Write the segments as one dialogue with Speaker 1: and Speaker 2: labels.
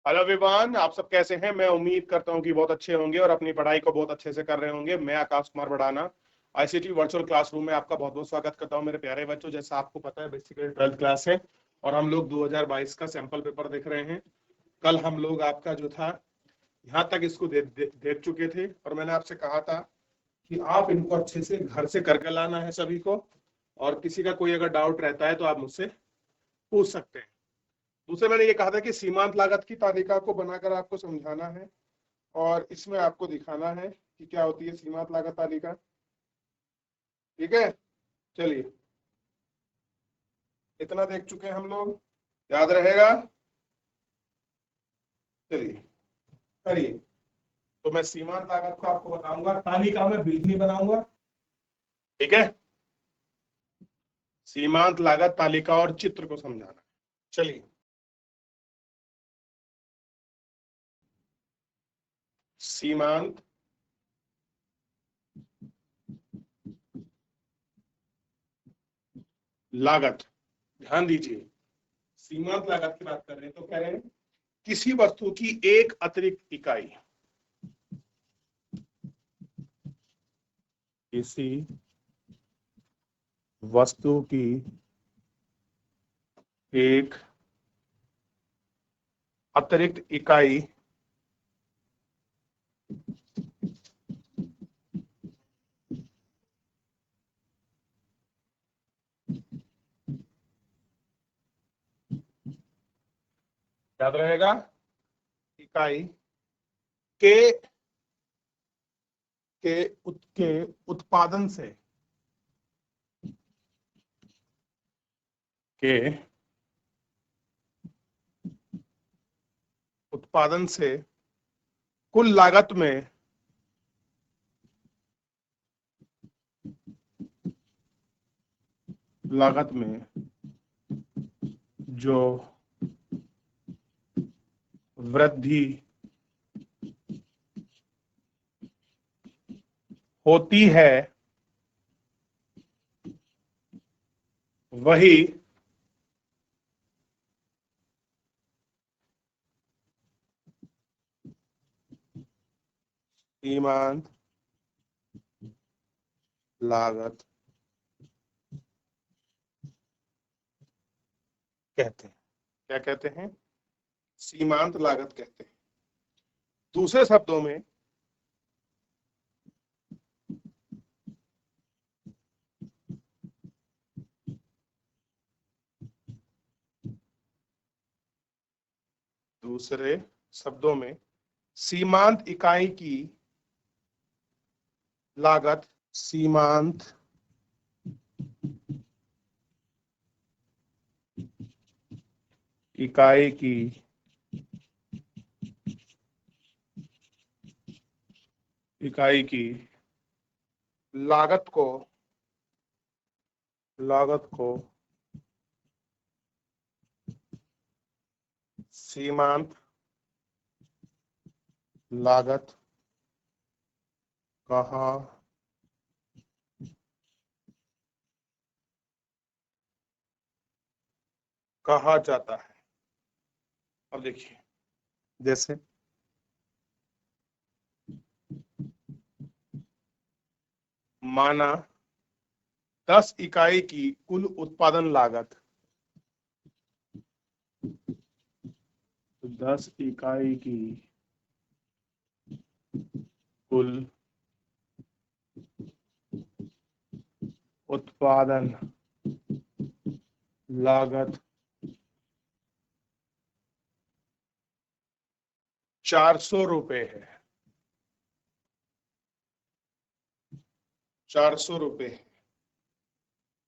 Speaker 1: Hello everyone, आप सब कैसे हैं। मैं उम्मीद करता हूं कि बहुत अच्छे होंगे और अपनी पढ़ाई को बहुत अच्छे से कर रहे होंगे। मैं आकाश कुमार बढ़ाना आईसीटी वर्चुअल क्लासरूम में आपका बहुत बहुत स्वागत करता हूं। मेरे प्यारे बच्चों, जैसा आपको पता है बेसिकली 12th क्लास है और हम लोग 2022 का सैंपल पेपर देख रहे हैं। कल हम लोग आपका जो था यहाँ तक इसको देख चुके थे और मैंने आपसे कहा था कि आप इनको अच्छे से घर से करके लाना है सभी को, और किसी का कोई अगर डाउट रहता है तो आप मुझसे पूछ सकते हैं। दूसरे मैंने ये कहा था कि सीमांत लागत की तालिका को बनाकर आपको समझाना है और इसमें आपको दिखाना है कि क्या होती है सीमांत लागत तालिका। ठीक है, चलिए इतना देख चुके हैं हम लोग, याद रहेगा। चलिए करिए। तो मैं सीमांत लागत को आपको बताऊंगा, तालिका में बीज नहीं बनाऊंगा। ठीक है, सीमांत लागत तालिका और चित्र को समझाना। चलिए, सीमांत लागत, ध्यान दीजिए। सीमांत लागत की बात कर रहे हैं तो कह रहे हैं किसी वस्तु की एक अतिरिक्त इकाई, किसी वस्तु की एक अतिरिक्त इकाई याद रहेगा, इकाई के के उत्पादन से, के उत्पादन से कुल लागत में जो वृद्धि होती है वही सीमांत लागत कहते हैं। क्या कहते हैं? सीमांत लागत कहते हैं। दूसरे शब्दों में सीमांत इकाई की लागत, सीमांत इकाई की लागत को सीमांत लागत कहा जाता है। अब देखिए, जैसे माना 10 इकाई की कुल उत्पादन लागत, 10 इकाई की कुल उत्पादन लागत 400 रुपए है। 400 रुपए है।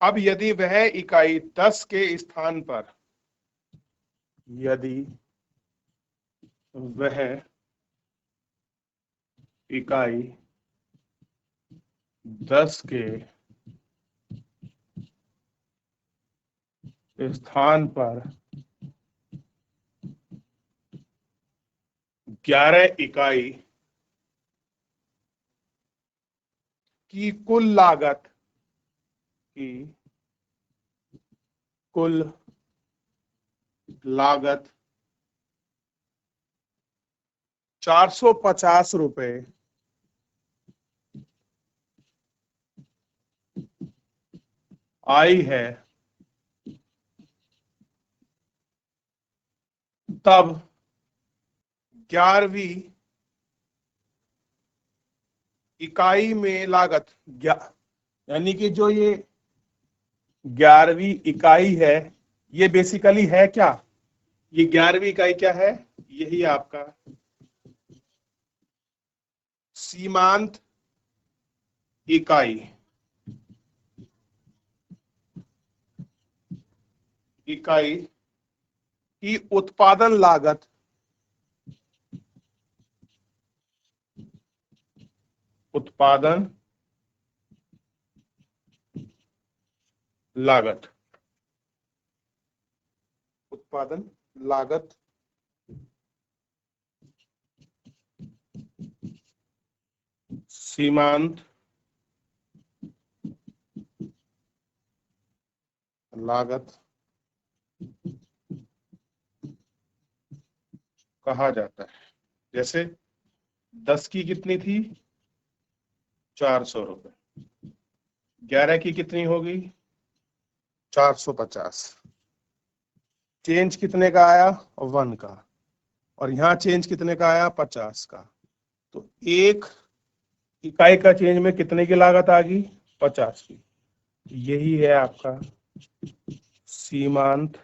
Speaker 1: अब यदि वह इकाई 10 के स्थान पर, यदि वह इकाई 10 के स्थान पर 11 इकाई की कुल लागत 450 रुपए आई है, तब 11वीं इकाई में लागत, यानी कि जो ये 11वीं इकाई है, ये बेसिकली है क्या? ये 11वीं इकाई क्या है? यही आपका सीमांत इकाई, इकाई की उत्पादन लागत, उत्पादन लागत, उत्पादन लागत सीमांत लागत कहा जाता है। जैसे 10 की कितनी थी? 400 रुपए। 11 की कितनी होगी? 450। चेंज कितने का आया? 1 का। और यहाँ चेंज कितने का आया? 50 का। तो एक इकाई का चेंज में कितने की लागत आ गई? 50 की। यही है आपका सीमांत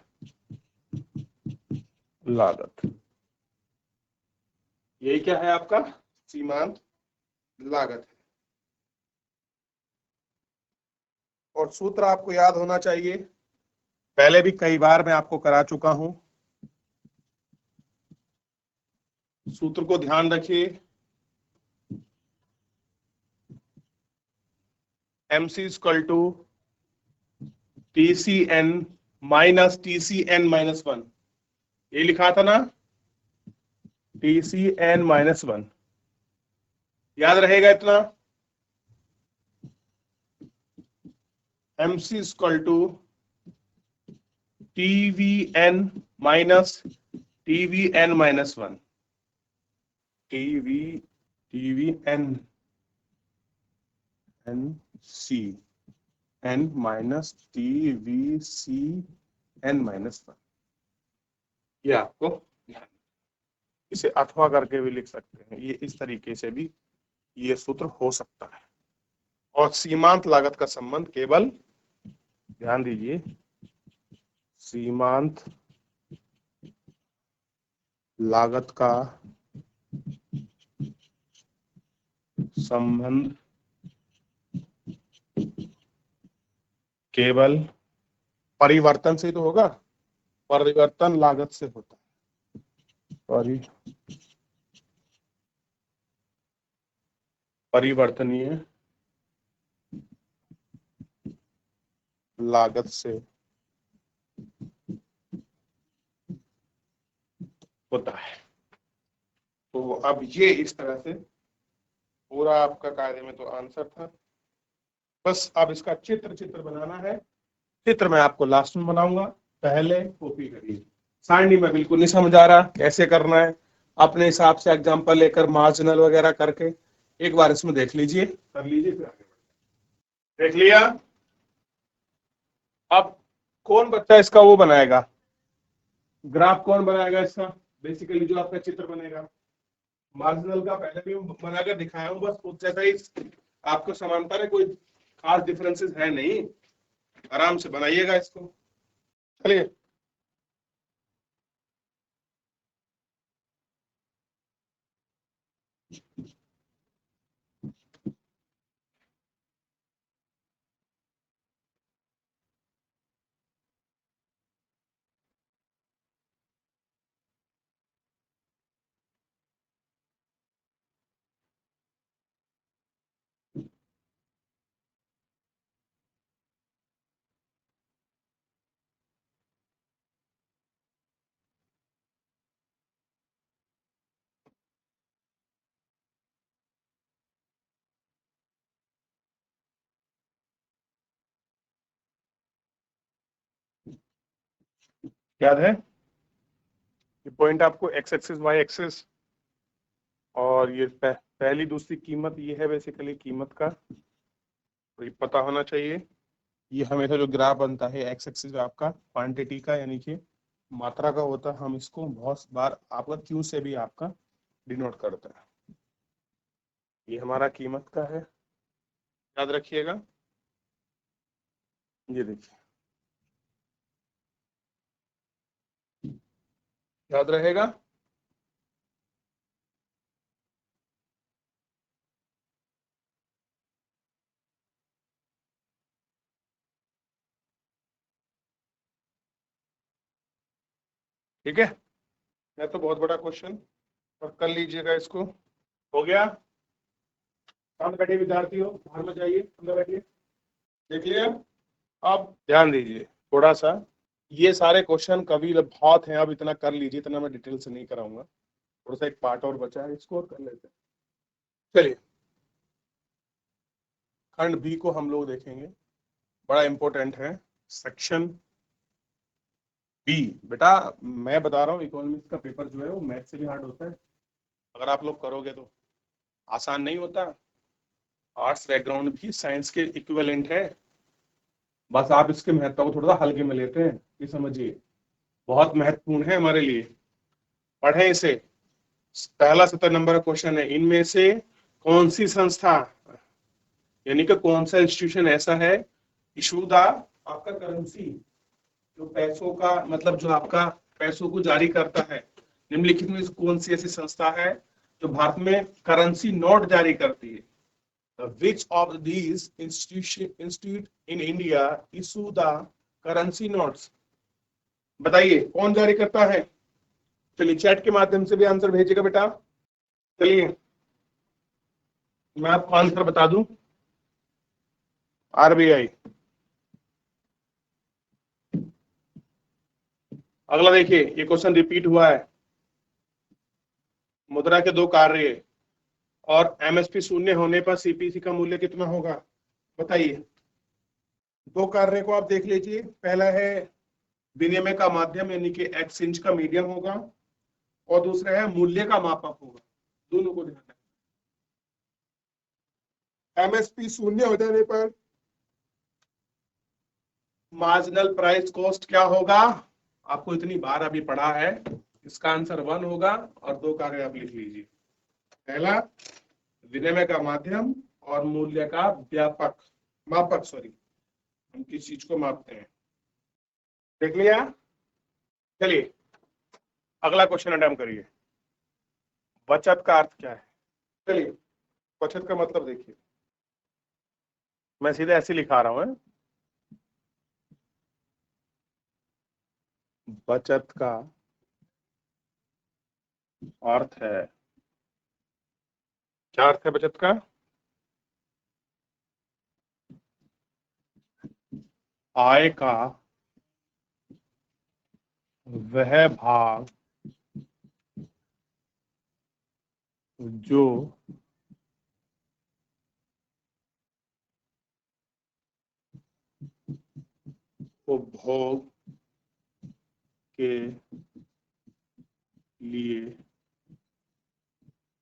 Speaker 1: लागत। यही क्या है आपका? सीमांत लागत है। और सूत्र आपको याद होना चाहिए, पहले भी कई बार मैं आपको करा चुका हूं। सूत्र को ध्यान रखिए, MC equal to TCN minus TCN-1। ये लिखा था ना, TCN-1। याद रहेगा इतना? MC equal to TVN minus TVN-1। TVN NC N minus TVCN-1। ये आपको ध्यान, इसे अथवा करके भी लिख सकते हैं, ये इस तरीके से भी ये सूत्र हो सकता है। और सीमांत लागत का संबंध केवल, ध्यान दीजिए, सीमांत लागत का संबंध केवल परिवर्तन से तो होगा, परिवर्तन लागत से होता है। परिवर्तनीय लागत से होता है। तो अब ये इस तरह से पूरा आपका कायदे में तो आंसर था। बस अब इसका चित्र बनाना है। चित्र मैं आपको लास्ट में बनाऊंगा, पहले कॉपी करिए। सारणी में बिल्कुल नहीं समझ आ रहा कैसे करना है, अपने हिसाब से एग्जांपल लेकर मार्जिनल वगैरह करके एक बार इसमें देख लीजिए, कर लीजिए, फिर आगे बढ़िए। देख लिया? अब कौन बच्चा इसका वो बनाएगा, ग्राफ कौन बनाएगा इसका? बेसिकली जो आपका चित्र बनेगा, मार्जिनल का पहले भी बनाकर दिखाया हूँ, बस उस जैसा ही आपको समानता है, कोई खास डिफरेंसेस है नहीं। आराम से बनाइएगा इसको। चलिए, याद है ये पॉइंट आपको? एक्स एक्सिस वाई एक्सिस और ये पहली दूसरी कीमत ये है बेसिकली कीमत का, तो ये पता होना चाहिए। ये हमेशा जो ग्राफ बनता है एक्स एक्सिस आपका क्वांटिटी का यानी कि मात्रा का होता है, हम इसको बहुत बार आपका क्यू से भी आपका डिनोट करते हैं। ये हमारा कीमत का है, याद रखिएगा। ये देखिए, याद रहेगा। ठीक है, है तो बहुत बड़ा क्वेश्चन, और कर लीजिएगा इसको। हो गया, सामने बैठे विद्यार्थी हो, बाहर में जाइए, अंदर बैठिए। देख लिया। अब ध्यान दीजिए थोड़ा सा, ये सारे क्वेश्चन कभी बहुत हैं, अब इतना कर लीजिए, इतना मैं डिटेल से नहीं कराऊंगा, थोड़ा सा एक पार्ट और बचा है, इसको और कर लेते हैं। चलिए, खंड बी को हम लोग देखेंगे, बड़ा इंपॉर्टेंट है सेक्शन बी। बेटा मैं बता रहा हूँ, इकोनॉमिक्स का पेपर जो है वो मैथ से भी हार्ड होता है, अगर आप लोग करोगे तो। आसान नहीं होता, आर्ट्स बैकग्राउंड भी साइंस के इक्विवेलेंट है, बस आप इसके महत्व को थोड़ा सा हल्के में लेते हैं, ये समझिए बहुत महत्वपूर्ण है हमारे लिए। पढ़ें इसे। पहला 70 नंबर का क्वेश्चन है, इनमें से कौन सी संस्था यानी कि कौन सा इंस्टीट्यूशन ऐसा है, इशू द आपका करेंसी, जो पैसों का मतलब जो आपका पैसों को जारी करता है, निम्नलिखित में से कौन सी ऐसी संस्था है जो भारत में करेंसी नोट जारी करती है? Which of these institute in India issue the currency notes? बताइए कौन जारी करता है? चलिए चैट के माध्यम से भी आंसर भेजिएगा बेटा। चलिए मैं आपको आंसर बता दूं, आरबीआई। अगला देखिए, ये क्वेश्चन रिपीट हुआ है, मुद्रा के दो कार्य और एमएसपी शून्य होने पर सीपीसी का मूल्य कितना होगा? बताइए। दो कार्य को आप देख लीजिए, पहला है विनिमय का माध्यम यानी कि एक्सचेंज का मीडियम होगा, और दूसरा है मूल्य का मापक होगा। दोनों को ध्यान रखें। एमएसपी शून्य हो जाने पर मार्जिनल प्राइस कॉस्ट क्या होगा? आपको इतनी बार अभी पढ़ा है, इसका आंसर 1 होगा, और दो कार्य आप लिख लीजिए। पहला विनिमय का माध्यम और मूल्य का व्यापक मापक, सॉरी हम किस चीज को मापते हैं, देख लिया। चलिए अगला क्वेश्चन अटेम्प्ट करिए, बचत का अर्थ क्या है? चलिए बचत का मतलब देखिए, मैं सीधे ऐसे लिखा रहा हूं, बचत का अर्थ है, क्या अर्थ है बचत का? आय का वह भाग जो उपभोग के लिए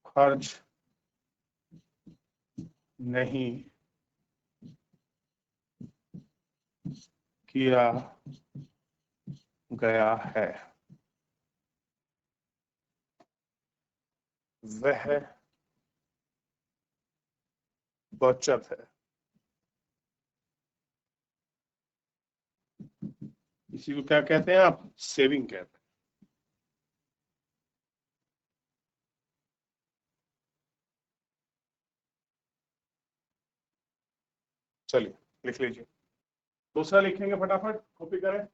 Speaker 1: खर्च नहीं किया गया है, वह बचत है। इसी को क्या कहते हैं आप? सेविंग कहते हैं। चलिए लिख लीजिए, दूसरा लिखेंगे फटाफट, कॉपी करें।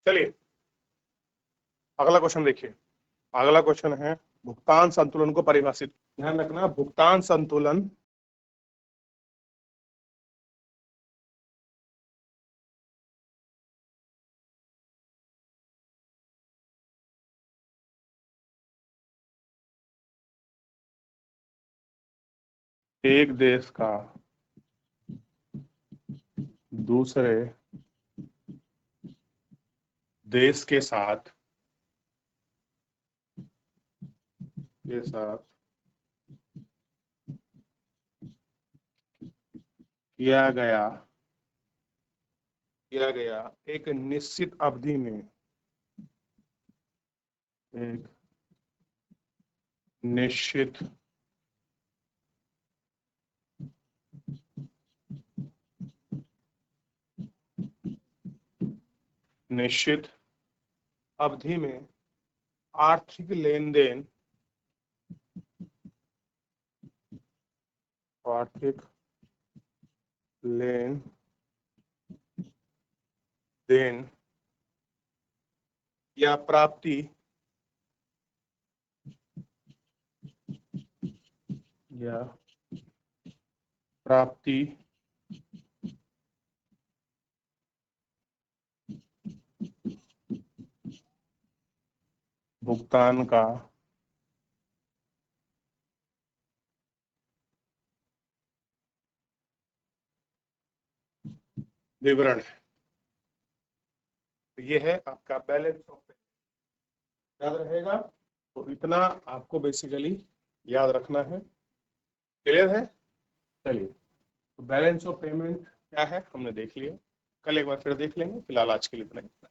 Speaker 1: चलिए अगला क्वेश्चन देखिए, अगला क्वेश्चन है भुगतान संतुलन को परिभाषित, ध्यान रखना भुगतान संतुलन एक देश का दूसरे देश के साथ के साथ किया गया एक निश्चित अवधि में, एक निश्चित अवधि में आर्थिक लेन देन या प्राप्ति भुगतान का विवरण है। तो ये है आपका बैलेंस ऑफ पेमेंट। याद रहेगा? तो इतना आपको बेसिकली याद रखना है। क्लियर है? चलिए, तो बैलेंस ऑफ पेमेंट क्या है हमने देख लिया, कल एक बार फिर देख लेंगे। फिलहाल आज के लिए इतना ही।